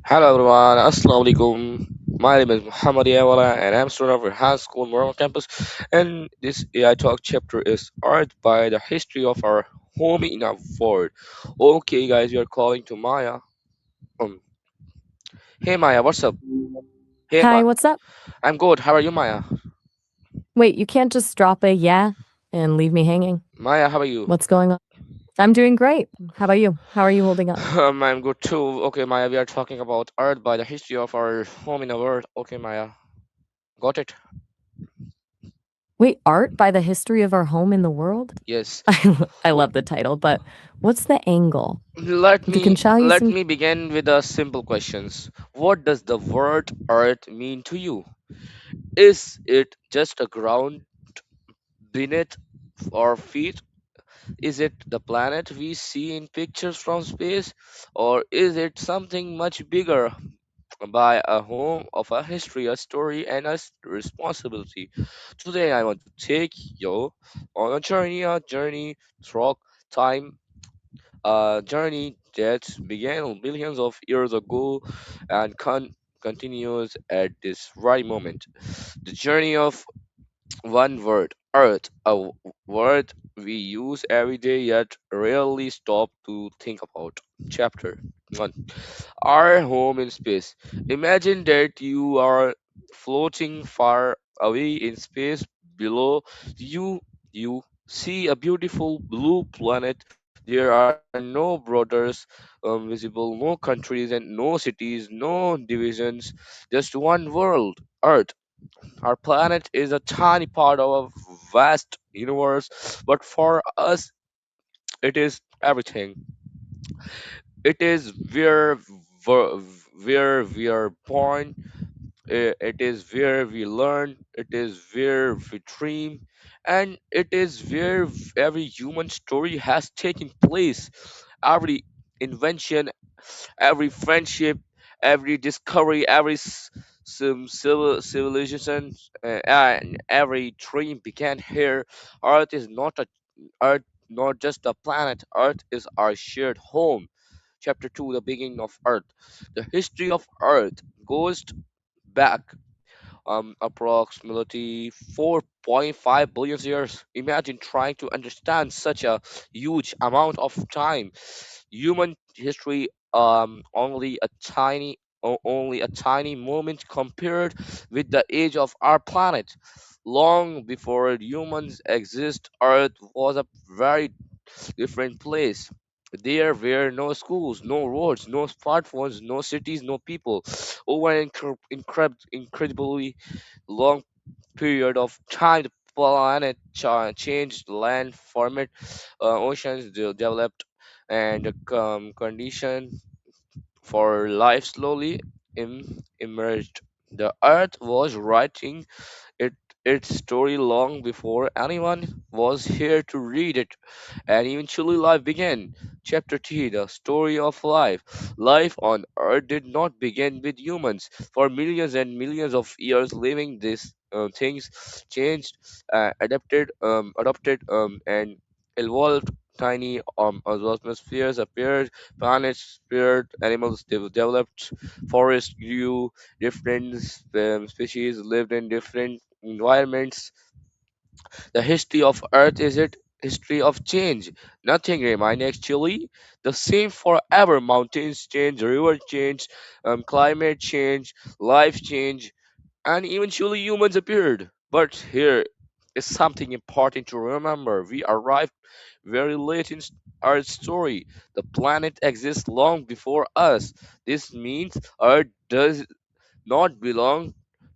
Hello everyone, Assalamu alaikum. My name is Muhammad Wala and I'm a student of a high school Moral campus. And this AI Talk chapter is Art by the History of Our Home in Our World. Okay, guys, we are calling to Maya. Um, hey Maya, what's up? Hey Hi, Maya, what's up? I'm good. How are you, Maya? Wait, you can't just drop a yeah and leave me hanging. Maya, how are you? What's going on? I'm doing great. How about you? How are you holding up? I'm good too. Okay, Maya, we are talking about Art by the History of Our Home in the World. Okay, Maya, got it? Wait, art by the history of our home in the world? Yes. I love the title, but what's the angle? Let Du kan me sha let some. me begin with a simple questions. What does the word earth mean to you? Is it just a ground beneath our feet? Is it the planet we see in pictures from space? Or is it something much bigger by a home of a history, a story, and responsibility? Today I want to take you on a journey through time, a journey that began billions of years ago and continues at this very moment. The journey of one word, Earth, word we use every day yet rarely stop to think about. Chapter 1. Our home in space. Imagine that you are floating far away in space. Below you, you see a beautiful blue planet. There are no borders visible, no countries, and no cities, no divisions, just one world, Earth. Our planet is a tiny part of a vast universe, but for us, it is everything. It is where we are born. It is where we learn. It is where we dream, and it is where every human story has taken place. Every invention, every friendship, every discovery, every civilization, and every dream began here. Earth is not a Earth, not just a planet. Earth is our shared home. Chapter 2, the beginning of Earth. The history of Earth goes back approximately 4.5 billion years. Imagine trying to understand such a huge amount of time. Human history, only a tiny moment compared with the age of our planet. Long before humans exist, Earth was a very different place. There were no schools, no roads, no smartphones, no cities, no people. Over an incredibly long period of time, the planet changed, land formed, oceans developed, and the condition for life slowly emerged. The Earth was writing it its story long before anyone was here to read it, and eventually life began. Chapter 3, the story of life. Life on Earth did not begin with humans. For millions and millions of years, living these things changed, adopted, and evolved. Tiny atmospheres appeared, planets appeared, animals developed, forests grew, different species lived in different environments. The history of Earth is it history of change. Nothing remains actually the same forever. Mountains change, river change, climate change, life change, and eventually humans appeared. But here is something important to remember. We arrived very late in our story. The planet exists long before us. This means Earth does not belong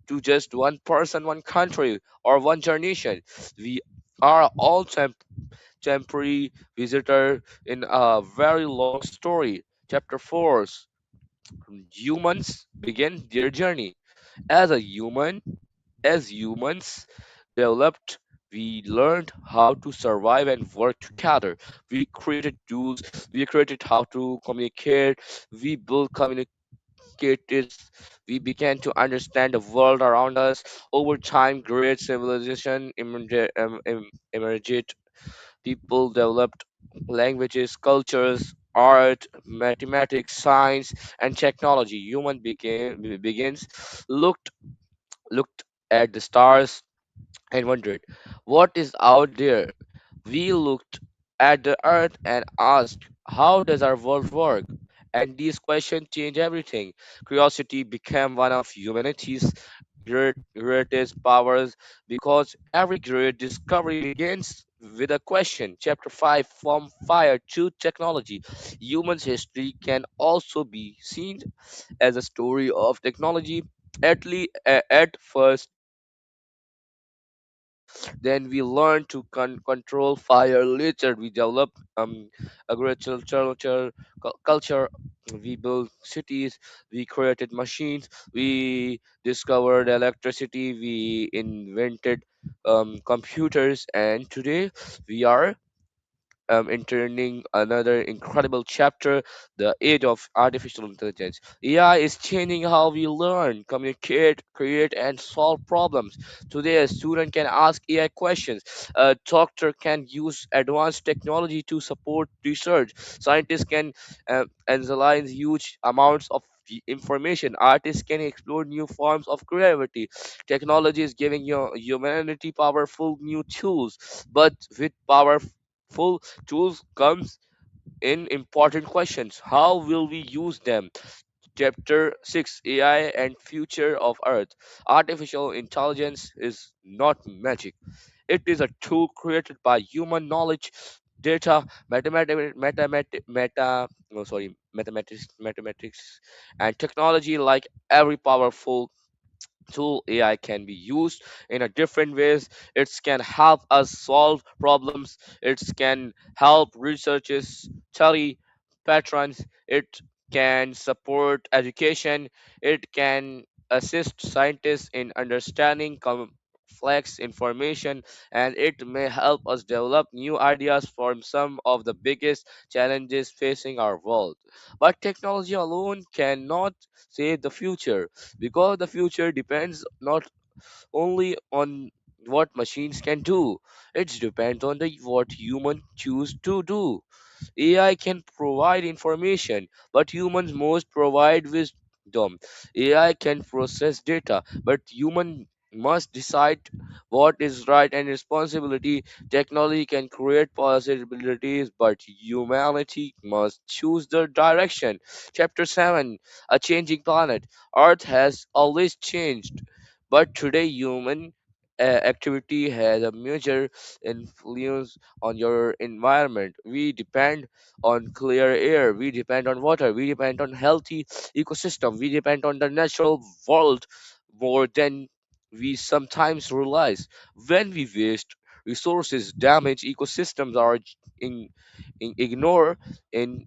to just one person, one country, or one generation. We are all temporary visitor in a very long story. Chapter 4. Humans begin their journey. As a human, as humans developed, we learned how to survive and work together. We created tools, we created how to communicate, we built communicators, we began to understand the world around us. Over time, great civilization emerged. People developed languages, cultures. art, mathematics, science, and technology. Begins looked looked at the stars and wondered, what is out there? We looked at the earth and asked, how does our world work? And these questions change everything. Curiosity became one of humanity's greatest powers because every great discovery begins with a question. Chapter 5, From Fire to Technology. Human history can also be seen as a story of technology. At first, we used sparks, then we learned to control fire. Later, we developed agriculture, culture. We built cities, we created machines, we discovered electricity, we invented computers, and today we are entering another incredible chapter, the age of artificial intelligence. AI is changing how we learn, communicate, create, and solve problems. Today, a student can ask AI questions. A doctor can use advanced technology to support research. Scientists can analyze huge amounts of information. Artists can explore new forms of creativity. Technology is giving humanity powerful new tools, but with powerful tools comes in important questions. How will we use them? Chapter 6, AI and Future of Earth. Artificial intelligence is not magic. It is a tool created by human knowledge, data, mathematics, and technology. Like every powerful tool, AI can be used in a different ways. It can help us solve problems. It can help researchers study patterns. It can support education. It can assist scientists in understanding complex information, and it may help us develop new ideas for some of the biggest challenges facing our world. But technology alone cannot save the future, because the future depends not only on what machines can do, it depends on the what humans choose to do. AI can provide information, but humans most provide wisdom. AI can process data, but human must decide what is right and responsibility. Technology can create possibilities, but humanity must choose the direction. Chapter 7, A Changing Planet. Earth has always changed, but today human activity has a major influence on your environment. We depend on clear air, we depend on water, we depend on healthy ecosystem, we depend on the natural world more than we sometimes realize. When we waste resources, damage ecosystems, or ignore in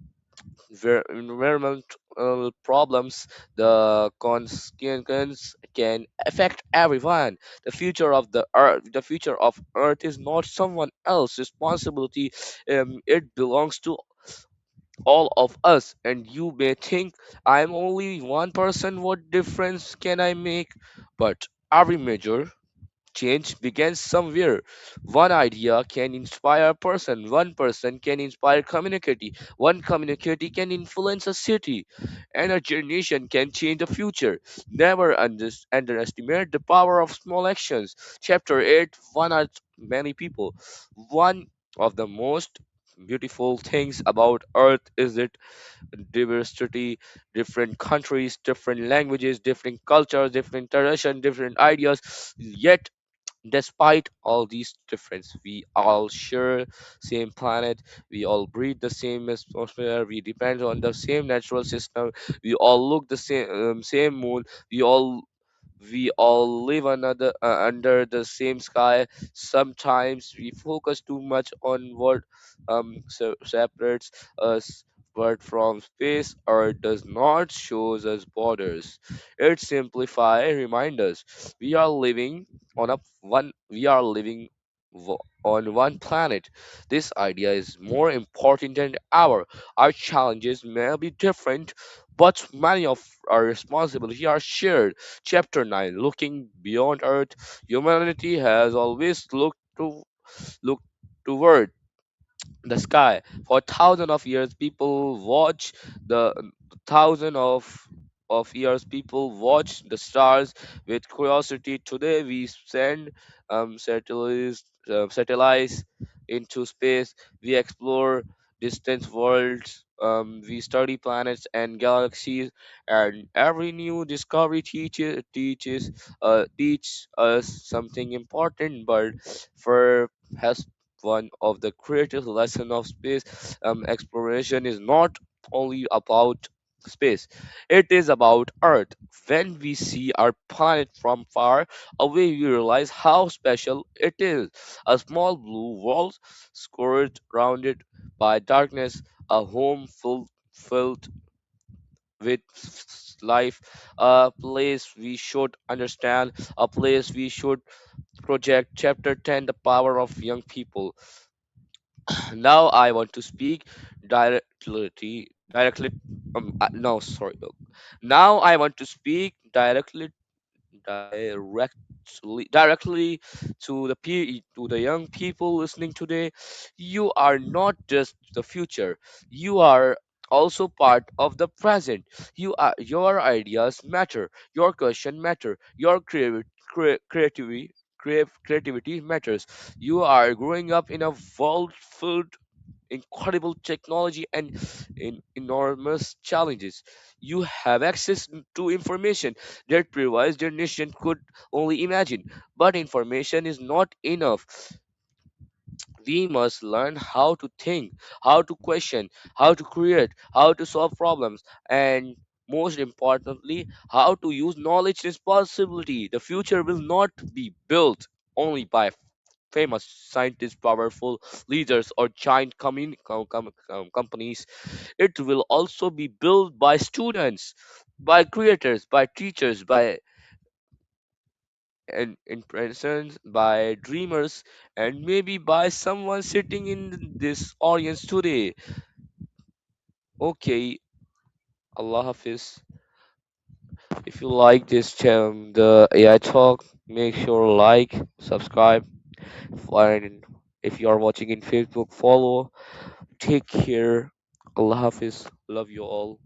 environmental problems, the consequences can affect everyone. The future of Earth is not someone else's responsibility. It belongs to all of us. And you may think, I'm only one person, what difference can I make? But every major change begins somewhere. One idea can inspire a person, one person can inspire community, one community can influence a city, and a generation can change the future. Never underestimate the power of small actions. Chapter 8, One Are Many People. One of the most beautiful things about Earth is its diversity, different countries, different languages, different cultures, different traditions, different ideas. Yet despite all these difference, we all share same planet, we all breathe the same atmosphere, we depend on the same natural system, we all look the same moon, we all live under the same sky. Sometimes we focus too much on what separates us, but from space, Earth does not shows us borders. It simplify remind us we are living we are living on one planet. This idea is more important than ever. Our challenges may be different, but many of our responsibility are shared. Chapter 9, Looking Beyond Earth. Humanity has always looked toward the sky. For thousands of years, people watch the thousand of years people watch the stars with curiosity. Today, we send satellites into space. We explore distant worlds. We study planets and galaxies, and every new discovery teach us something important. But for has one of the greatest lessons of space exploration is not only about space, it is about Earth. When we see our planet from far away, we realize how special it is. A small blue world surrounded by darkness, a home filled with life, a place we should understand, a place we should project. Chapter 10, the power of young people. Now I want to speak directly. No, sorry. Now I want to speak directly to the young people listening today. You are not just the future, you are also part of the present. Your ideas matter, your question matter, your creativity matters. You are growing up in a world filled incredible technology and enormous challenges. You have access to information that previous generation could only imagine. But information is not enough. We must learn how to think, how to question, how to create, how to solve problems, and most importantly, how to use knowledge responsibly. The future will not be built only by famous scientists, powerful leaders, or giant companies. It will also be built by students, by creators, by teachers, by and impressions, by dreamers, and maybe by someone sitting in this audience today. Okay, Allah Hafiz. If you like the AI talk, make sure like, subscribe, and if you are watching in Facebook, follow. Take care. Allah Hafiz. Love you all.